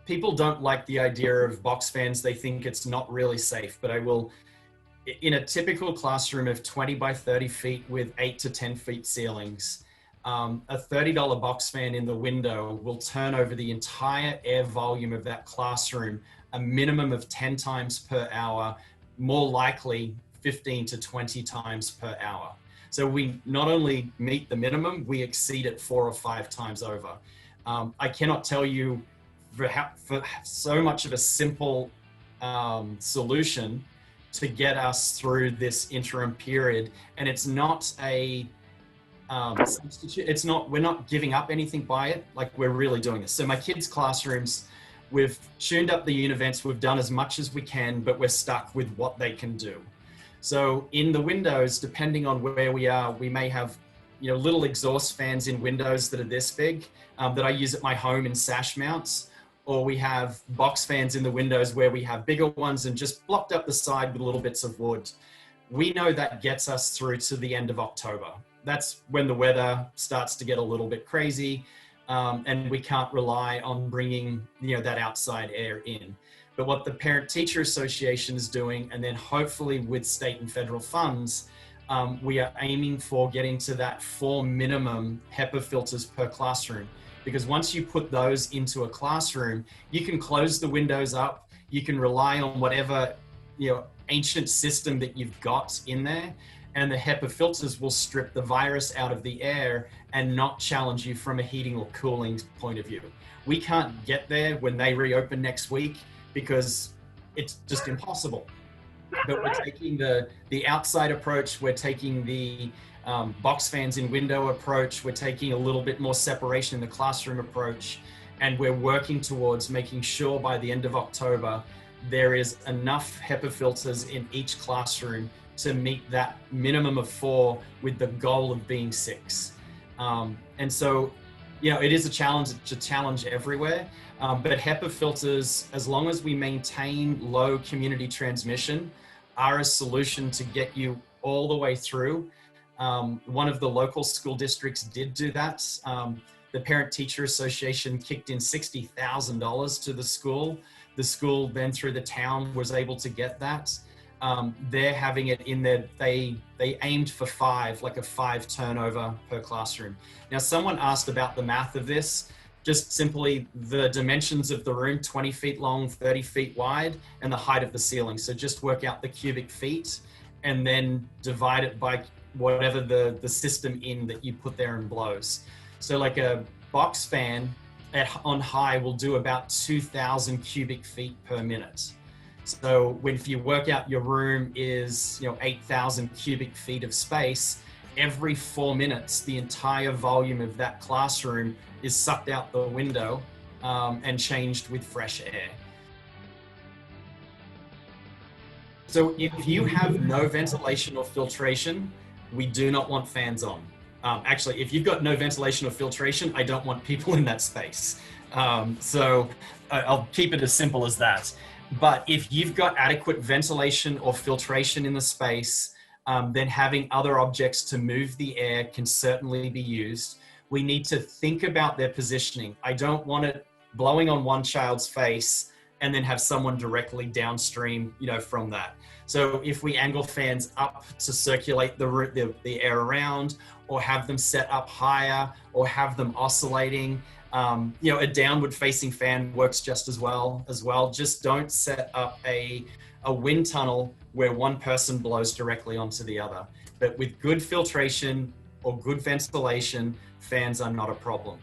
People don't like the idea of box fans. They think it's not really safe, but I will, in a typical classroom of 20 by 30 feet with 8 to 10 feet ceilings, a $30 box fan in the window will turn over the entire air volume of that classroom a minimum of 10 times per hour, more likely 15 to 20 times per hour. So we not only meet the minimum, we exceed it 4 or 5 times over. I cannot tell you for so much of a simple solution to get us through this interim period. And it's not a substitute. It's not, we're not giving up anything by it. Like, we're really doing this. So my kids' classrooms, we've tuned up the univents, we've done as much as we can, but we're stuck with what they can do. So in the windows, depending on where we are, we may have, you know, little exhaust fans in windows that are this big that I use at my home in sash mounts. Or we have box fans in the windows where we have bigger ones and just blocked up the side with little bits of wood. We know that gets us through to the end of October. That's when the weather starts to get a little bit crazy, and we can't rely on bringing, you know, that outside air in. But what the Parent Teacher Association is doing, and then hopefully with state and federal funds, we are aiming for getting to that 4 minimum HEPA filters per classroom. Because once you put those into a classroom, you can close the windows up, you can rely on whatever, you know, ancient system that you've got in there, and the HEPA filters will strip the virus out of the air and not challenge you from a heating or cooling point of view. We can't get there when they reopen next week because it's just impossible. But we're taking the outside approach, we're taking the box fans in window approach, we're taking a little bit more separation in the classroom approach, and we're working towards making sure by the end of October there is enough HEPA filters in each classroom to meet that minimum of 4 with the goal of being 6. And so, you know, it is a challenge everywhere, but HEPA filters, as long as we maintain low community transmission, are a solution to get you all the way through. One of the local school districts did do that. The Parent Teacher Association kicked in $60,000 to the school. The school then through the town was able to get that. They're having it in there. They aimed for 5, like a 5 turnover per classroom. Now, someone asked about the math of this. Just simply the dimensions of the room, 20 feet long, 30 feet wide, and the height of the ceiling. So just work out the cubic feet and then divide it by whatever the system in that you put there and blows. So like a box fan on high will do about 2,000 cubic feet per minute. So if you work out your room is, you know, 8,000 cubic feet of space, every 4 minutes, the entire volume of that classroom is sucked out the window and changed with fresh air. So if you have no ventilation or filtration, we do not want fans on. Actually, if you've got no ventilation or filtration, I don't want people in that space. So I'll keep it as simple as that. But if you've got adequate ventilation or filtration in the space, then having other objects to move the air can certainly be used. We need to think about their positioning. I don't want it blowing on one child's face and then have someone directly downstream, you know, from that. So if we angle fans up to circulate the air around, or have them set up higher, or have them oscillating, you know, a downward facing fan works just as well. Just don't set up a wind tunnel where one person blows directly onto the other. But with good filtration or good ventilation, fans are not a problem.